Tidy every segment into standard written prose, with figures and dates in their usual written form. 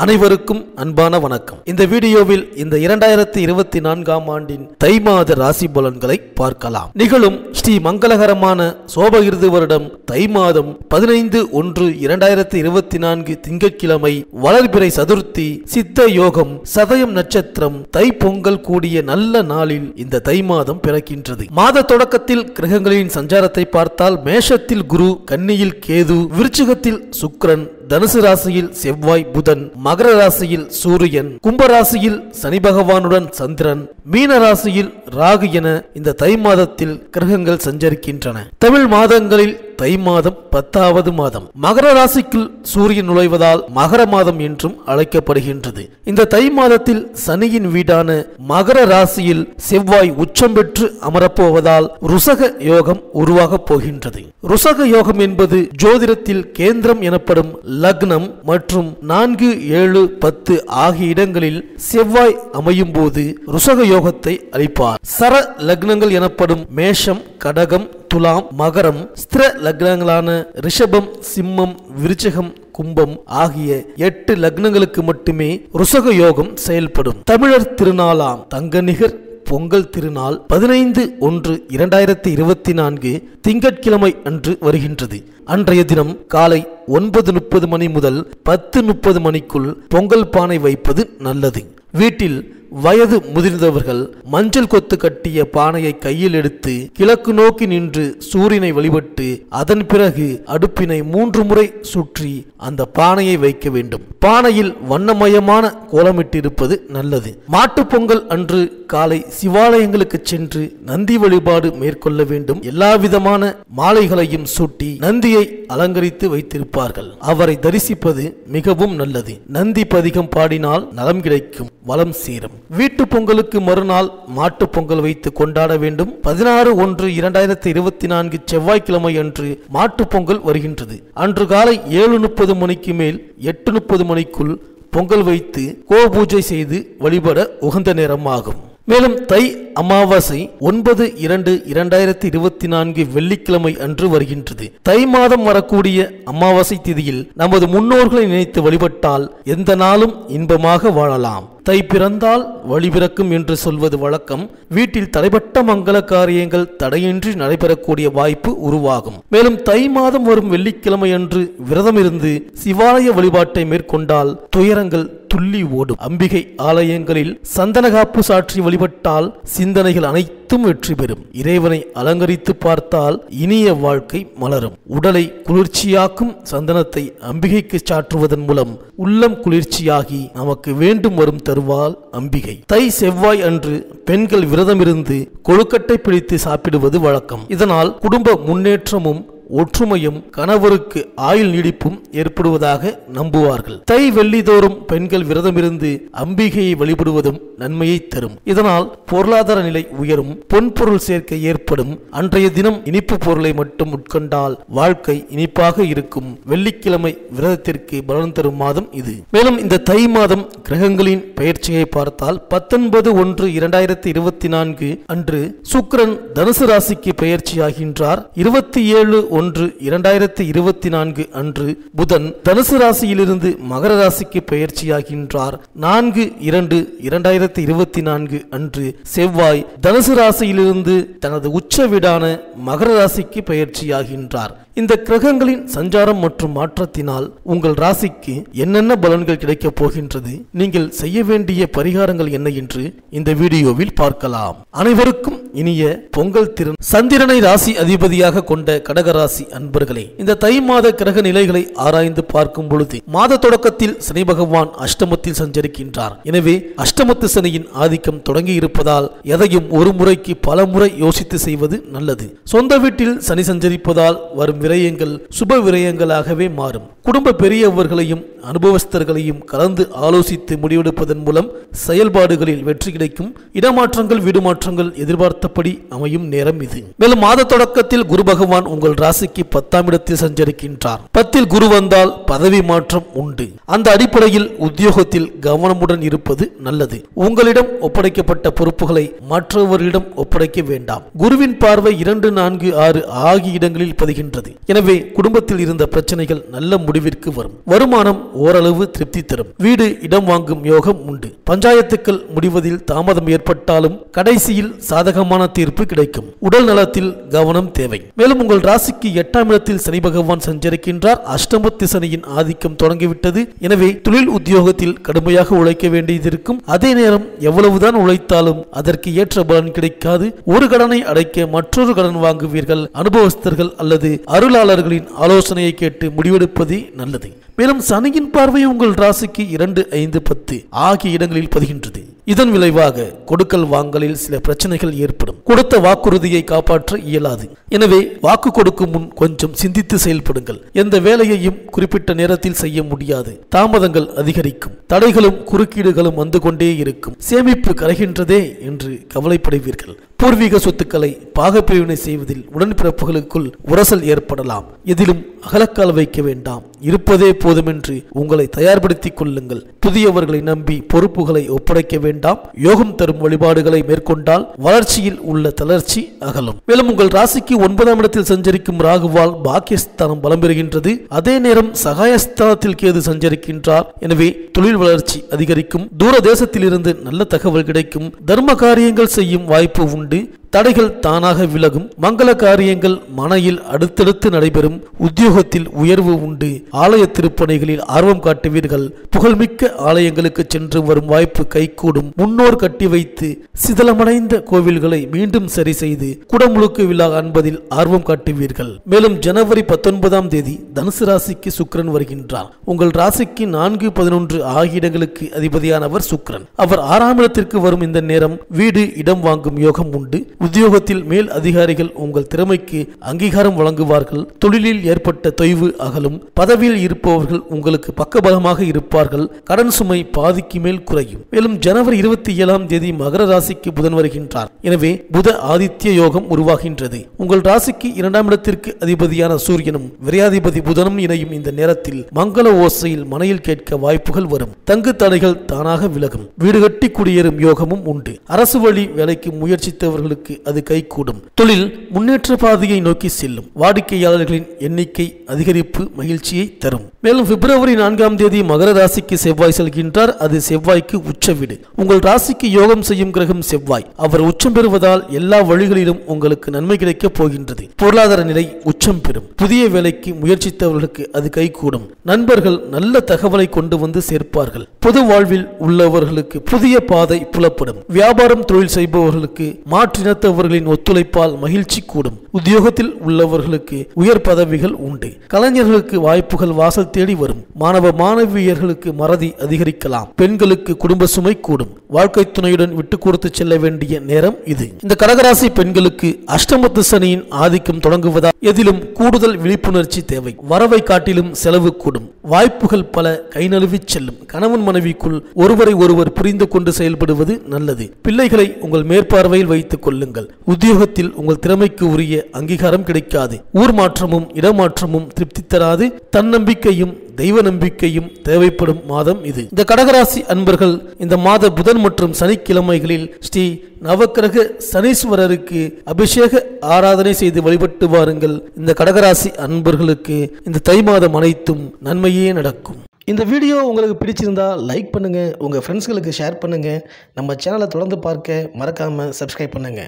அனைவருக்கும் அன்பான வணக்கம். இந்த வீடியோவில் இந்த 2024ஆம் ஆண்டின் தை மாத ராசி பலன்களை பார்க்கலாம். நிகழும் ஸ்ரீ மங்களகரமான சோபகிருது வருடம் தை மாதம் 15/1/2024 திங்கட்கிழமை வளர்பிறை சதுர்த்தி சித்த யோகம் சதயம் நட்சத்திரம் தை பொங்கல் கூடிய நல்ல நாளில் இந்த தை மாதம் பிறக்கின்றது. மாத தொடக்கத்தில் கிரகங்களின் சஞ்சாரத்தை பார்த்தால் மேஷத்தில் குரு, கன்னியில் கேது, விருச்சிகத்தில் சுக்கிரன், தனுசு ராசியில் செவ்வாய் புதன், மகர ராசியில் சூரியன், கும்பராசியில் சனி பகவானுடன் சந்திரன், மீன ராசியில் ராகு என இந்த தை மாதத்தில் கிரகங்கள் சஞ்சரிக்கின்றன. தமிழ் மாதங்களில் தை மாதம் 10வது மாதம். மகர ராசிக்குள் சூரியன் நுழைவதால் மகர மாதம் என்றும் அழைக்கப்படுகின்றது. இந்த தை மாதத்தில் சனியின் வீடான மகர ராசியில் செவ்வாய் உச்சம் பெற்று அமரப்போவதால் ருசக யோகம் உருவாக போகின்றது. ருசக யோகம் என்பது ஜோதிடத்தில் கேந்திரம் எனப்படும் லக்னம் மற்றும் 4, 7, 10 ஆகிய இடங்களில் செவ்வாய் அமையும் போது ருசக யோகத்தை அளிப்பார். சர லக்னங்கள் எனப்படும் மேஷம், கடகம், துலாம், மகரம், ஸ்திர லக்னங்களான ரிஷபம், சிம்மம், விருச்சிகம், கும்பம் ஆகிய 8 லக்னங்களுக்கு மட்டுமே ருசக யோகம் செயல்படும். தமிழர் திருநாளாம் தங்கநிகர் பொங்கல் திருநாள் 15/1/2024 திங்கட்கிழமை அன்று வருகின்றது. அன்றைய தினம் காலை 9:30 மணி முதல் 10:30 மணிக்குள் பொங்கல் பானை வைப்பது நல்லது. வீட்டில் வயது முதிர்ந்தவர்கள் மஞ்சள் கொத்து கட்டிய பானையை கையில் எடுத்து கிழக்கு நோக்கி நின்று சூரியனை வழிபட்டு அதன் பிறகு அடுப்பினை 3 முறை சுற்றி அந்த பானையை வைக்க வேண்டும். பானையில் வண்ணமயமான கோலமிட்டிருப்பது நல்லது. மாட்டுப் பொங்கல் அன்று காலை சிவாலயங்களுக்கு சென்று நந்தி வழிபாடு மேற்கொள்ள வேண்டும். எல்லா விதமான மாலைகளையும் சூட்டி நந்தியை அலங்கரித்து வைத்திருப்பார்கள். அவரை தரிசிப்பது மிகவும் நல்லது. நந்தி பதிகம் பாடினால் நலம் கிடைக்கும், வளம் சேரும். வீட்டு பொங்கலுக்கு மறுநாள் மாட்டு பொங்கல் வைத்து கொண்டாட வேண்டும். 16/1/2024 செவ்வாய்க்கிழமை அன்று மாட்டு பொங்கல் வருகின்றது. அன்று காலை 7:30 மணிக்கு மேல் 8:30 மணிக்குள் பொங்கல் வைத்து கோ பூஜை செய்து வழிபட உகந்த நேரமாகும். மேலும் தை அமாவாசை 9/2/2024 வெள்ளிக்கிழமை அன்று வருகின்றது. தை மாதம் வரக்கூடிய அமாவாசை திதியில் நமது முன்னோர்களை நினைத்து வழிபட்டால் எந்த நாளும் இன்பமாக வாழலாம். தை பிறந்தால் வழி பிறக்கும் என்று சொல்வது வழக்கம். வீட்டில் தடைப்பட்ட மங்கள காரியங்கள் தடையின்றி நடைபெறக்கூடிய வாய்ப்பு உருவாகும். மேலும் தை மாதம் வரும் வெள்ளிக்கிழமை அன்று விரதம் இருந்து சிவாலய வழிபாட்டை மேற்கொண்டால் துயரங்கள் துள்ளி ஓடும். அம்பிகை ஆலயங்களில் சந்தனகாப்பு சாற்றி வழிபட்டால் சிந்தனைகள் அனைத்தும் வெற்றி பெறும். இறைவனை அலங்கரித்து பார்த்தால் இனிய வாழ்க்கை மலரும். உடலை குளிர்ச்சியாக்கும் சந்தனத்தை அம்பிகைக்கு சாற்றுவதன் மூலம் உள்ளம் குளிர்ச்சியாகி நமக்கு வேண்டும் வரும் தருவாள் அம்பிகை. தை செவ்வாய் அன்று பெண்கள் விரதமிருந்து கொழுக்கட்டை பிடித்து சாப்பிடுவது வழக்கம். இதனால் குடும்ப முன்னேற்றமும் ஒற்றுமையும் கணவருக்கு ஆயுள் நீடிப்பும் ஏற்படுவதாக நம்புவார்கள். தை வெள்ளிதோறும் பெண்கள் விரதமிருந்து அம்பிகையை வழிபடுவதும் நன்மையை தரும். இதனால் பொருளாதார நிலை உயரும், பொன்பொருள் சேர்க்கை ஏற்படும். அன்றைய தினம் இனிப்பு பொருளை மட்டும் உட்கொண்டால் வாழ்க்கை இனிப்பாக இருக்கும். வெள்ளிக்கிழமை விரதத்திற்கு பலன் தரும் மாதம் இது. மேலும் இந்த தை மாதம் கிரகங்களின் பெயர்ச்சியை பார்த்தால் 19/1/2024 அன்று சுக்கிரன் தனுசு ராசிக்கு பெயர்ச்சியாகின்றார். 27/1/2024 அன்று புதன் தனுசு ராசியிலிருந்து மகர ராசிக்கு பெயர்ச்சியாகின்றார். 4/2/2024 அன்று செவ்வாய் தனுசு ராசியிலிருந்து தனது உச்ச வீடான மகர ராசிக்கு பெயர்ச்சியாகின்றார். இந்த கிரகங்களின் சஞ்சாரம் மற்றும் மாற்றத்தினால் உங்கள் ராசிக்கு என்னென்ன பலன்கள் கிடைக்கப் போகின்றது, நீங்கள் செய்ய வேண்டிய பரிகாரங்கள் என்ன என்று இந்த வீடியோவில் பார்க்கலாம். அனைவருக்கும் இனிய பொங்கல் திருநாள். சந்திரனை ராசி அதிபதியாக கொண்ட கடகராசி அன்பர்களே, இந்த தை மாத கிரக நிலைகளை ஆராய்ந்து பார்க்கும் பொழுது மாத தொடக்கத்தில் சனி பகவான் அஷ்டமத்தில் சஞ்சரிக்கின்றார். எனவே அஷ்டமத்து சனியின் ஆதிக்கம் தொடங்கி இருப்பதால் எதையும் ஒரு முறைக்கு பல முறை யோசித்து செய்வது நல்லது. சொந்த வீட்டில் சனி சஞ்சரிப்பதால் வரும் விரயங்கள் சுப விரயங்களாகவே மாறும். குடும்ப பெரியவர்களையும் அனுபவஸ்தர்களையும் கலந்து ஆலோசித்து முடிவெடுப்பதன் மூலம் செயல்பாடுகளில் வெற்றி கிடைக்கும். இடமாற்றங்கள், வீடு மாற்றங்கள் எதிர்பார்த்தபடி அமையும் நேரம் இது. மேலும் மாத தொடக்கத்தில் குரு பகவான் உங்கள் ராசிக்கு 10ஆம் இடத்தில் சஞ்சரிக்கின்றார். 10இல் குரு வந்தால் பதவி மாற்றம் உண்டு. அந்த அடிப்படையில் உத்தியோகத்தில் கவனமுடன் இருப்பது நல்லது. உங்களிடம் ஒப்படைக்கப்பட்ட பொறுப்புகளை மற்றவர்களிடம் ஒப்படைக்க வேண்டாம். குருவின் பார்வை 2, 4, 6 ஆகிய இடங்களில் பதிகின்றது. எனவே குடும்பத்தில் இருந்த பிரச்சனைகள் நல்ல முடிவு முடிவிற்கு வரும். வருமானம் ஓரளவு திருப்தி தரும். வீடு இடம் வாங்கும் யோகம் உண்டு. பஞ்சாயத்துக்கள் முடிவதில் தாமதம் ஏற்பட்டாலும் கடைசியில் சாதகமான தீர்ப்பு கிடைக்கும். உடல் நலத்தில் கவனம் தேவை. மேலும் உங்கள் ராசிக்கு 8ஆம் இடத்தில் சனி பகவான் சஞ்சரிக்கின்றார். அஷ்டமத்து சனியின் ஆதிக்கம் தொடங்கிவிட்டது. எனவே தொழில் உத்தியோகத்தில் கடுமையாக உழைக்க வேண்டியதிருக்கும். அதே நேரம் எவ்வளவுதான் உழைத்தாலும் அதற்கு ஏற்ற பலன் கிடைக்காது. ஒரு கடனை அடைக்க மற்றொரு கடன் வாங்குவீர்கள். அனுபவஸ்தர்கள் அல்லது அருளாளர்களின் ஆலோசனையை கேட்டு முடிவெடுப்பதே நல்லது. மேலும் சனியின் பார்வை உங்கள் ராசிக்கு 2, 5, 10 ஆகிய இடங்களில் பதிகின்றது. இதன் விளைவாக கொடுக்கல் வாங்கலில் சில பிரச்சனைகள் ஏற்படும். கொடுத்த வாக்குறுதியை காப்பாற்ற இயலாது. எனவே வாக்கு கொடுக்கும் முன் கொஞ்சம் சிந்தித்து செயல்படுங்கள். எந்த வேலையையும் குறிப்பிட்ட நேரத்தில் செய்ய முடியாது. தாமதங்கள் அதிகரிக்கும். தடைகளும் குறுக்கீடுகளும் வந்து கொண்டே இருக்கும். சேமிப்பு கரைகின்றதே என்று கவலைப்படுவீர்கள். பூர்வீக சொத்துக்களை பாகப்பிரிவினை செய்வதில் உடன்பிறப்புகளுக்குள் உரசல் ஏற்படலாம். எதிலும் அகலக்கால் வைக்க வேண்டாம். இருப்பதே போதும் என்று உங்களை தயார்படுத்திக் கொள்ளுங்கள். புதியவர்களை நம்பி பொறுப்புகளை ஒப்படைக்க வேண்டாம். யோகம் தரும் வழிபாடுகளை மேற்கொண்டால் வளர்ச்சியில் உள்ள தளர்ச்சி அகலும். மேலும் உங்கள் ராசிக்கு 9ஆம் இடத்தில் சஞ்சரிக்கும் ராகுவால் பாக்கியஸ்தானம் பலம் பெறுகின்றது. அதே நேரம் சகாயஸ்தானத்தில் கேது சஞ்சரிக்கின்றார். எனவே தொழில் வளர்ச்சி அதிகரிக்கும். தூர தேசத்திலிருந்து நல்ல தகவல் கிடைக்கும். தர்ம காரியங்கள் செய்யும் வாய்ப்பு உண்டு. தடைகள் தானாக விலகும். மங்கள காரியங்கள் மனையில் அடுத்தடுத்து நடைபெறும். உத்தியோகத்தில் உயர்வு உண்டு. ஆலய திருப்பணிகளில் ஆர்வம் காட்டுவீர்கள். புகழ்மிக்க ஆலயங்களுக்கு சென்று வரும் வாய்ப்பு கைகூடும். முன்னோர் கட்டி வைத்து சிதலமடைந்த கோவில்களை மீண்டும் சரி செய்து குடமுழுக்கு விழா காண்பதில் ஆர்வம் காட்டுவீர்கள். மேலும் ஜனவரி 19ஆம் தேதி தனுசு ராசிக்கு சுக்கிரன் வருகின்றார். உங்கள் ராசிக்கு 4, 11 ஆகிய இடங்களுக்கு அதிபதியானவர் சுக்கிரன். அவர் 6ஆம் இடத்திற்கு வரும் இந்த நேரம் வீடு இடம் வாங்கும் யோகம் உண்டு. உத்தியோகத்தில் மேல் அதிகாரிகள் உங்கள் திறமைக்கு அங்கீகாரம் வழங்குவார்கள். தொழிலில் ஏற்பட்ட தொய்வு அகலும். பதவியில் இருப்பவர்கள் உங்களுக்கு பக்கபலமாக இருப்பார்கள். கடன் சுமை பாதிக்கு மேல் குறையும். மேலும் ஜனவரி 27ஆம் தேதி மகர ராசிக்கு புதன் வருகின்றார். எனவே புத ஆதித்ய யோகம் உருவாகின்றது. உங்கள் ராசிக்கு 2ஆம் இடத்திற்கு அதிபதியான சூரியனும் விரையாதிபதி புதனும் இணையும் இந்த நேரத்தில் மங்கள ஓசையில் மனையில் கேட்க வாய்ப்புகள் வரும். தங்கு தடைகள் தானாக விலகும். வீடு கட்டி குடியேறும் யோகமும் உண்டு. அரசு வழி வேலைக்கு முயற்சித்தவர்களுக்கு அது கைகூடும். தொழில் முன்னேற்ற பாதையை நோக்கி செல்லும். வாடிக்கையாளர்களின் எண்ணிக்கை அதிகரிப்பு மகிழ்ச்சியை தரும். மேலும் பிப்ரவரி 4ஆம் தேதி மகர ராசிக்கு செவ்வாய் செல்கின்றார். அது செவ்வாய்க்கு உச்ச வீடு. உங்கள் ராசிக்கு யோகம் செய்யும் கிரகம் செவ்வாய். அவர் உச்சம் பெறுவதால் எல்லா வழிகளிலும் உங்களுக்கு நன்மை கிடைக்கப் போகின்றது. பொருளாதார நிலை உச்சம் பெறும். புதிய வேலைக்கு முயற்சித்தவர்களுக்கு அது கைகூடும். நண்பர்கள் நல்ல தகவலை கொண்டு வந்து சேர்ப்பார்கள். பொது வாழ்வில் உள்ளவர்களுக்கு புதிய பாதை புலப்படும். வியாபாரம் தொழில் செய்பவர்களுக்கு மாற்றினத்தவர்களின் ஒத்துழைப்பால் மகிழ்ச்சி கூடும். உத்தியோகத்தில் உள்ளவர்களுக்கு உயர் பதவிகள் உண்டு. கலைஞர்களுக்கு வாய்ப்புகள் வாசல் தேடி வரும். மாணவ மாணவியர்களுக்கு மறதி அதிகரிக்கலாம். பெண்களுக்கு குடும்ப சுமை கூடும். வாழ்க்கை துணையுடன் விட்டு கொடுத்து செல்ல வேண்டிய நேரம் இது. இந்த கடகராசி பெண்களுக்கு அஷ்டமத்து சனியின் ஆதிக்கம் தொடங்குவதால் எதிலும் கூடுதல் விழிப்புணர்ச்சி தேவை. வரவை காட்டிலும் செலவு கூடும். வாய்ப்புகள் பல கை நழுவி செல்லும். கணவன் மனைவிக்குள் ஒருவரை ஒருவர் புரிந்து கொண்டு செயல்படுவது நல்லது. பிள்ளைகளை உங்கள் மேற்பார்வையில் வைத்துக் கொள்ளுங்கள். உத்தியோகத்தில் உங்கள் திறமைக்கு உரிய அங்கீகாரம் கிடைக்காது. ஊர் மாற்றமும் இடமாற்றமும் திருப்தி தராது. தன்னம்பிக்கையும் தெய்வ நம்பிக்கையும் தேவைப்படும் மாதம் இது. இந்த கடகராசி அன்பர்கள் இந்த மாத புதன் மற்றும் சனிக்கிழமைகளில் ஸ்ரீ நவக்கிரக சனீஸ்வரருக்கு அபிஷேக ஆராதனை செய்து வழிபட்டு வாருங்கள். இந்த கடகராசி அன்பர்களுக்கு இந்த தை மாதம் அனைத்தும் நன்மையே நடக்கும். இந்த வீடியோ உங்களுக்கு பிடிச்சிருந்தா லைக் பண்ணுங்க, உங்க ஃப்ரெண்ட்ஸ்களுக்கு ஷேர் பண்ணுங்க. நம்ம சேனலை தொடர்ந்து பார்க்க மறக்காம சப்ஸ்கிரைப் பண்ணுங்க.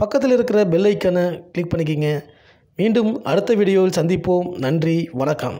பக்கத்தில் இருக்கிற பெல் ஐக்கானை கிளிக் பண்ணிக்கிங்க. மீண்டும் அடுத்த வீடியோவில் சந்திப்போம். நன்றி, வணக்கம்.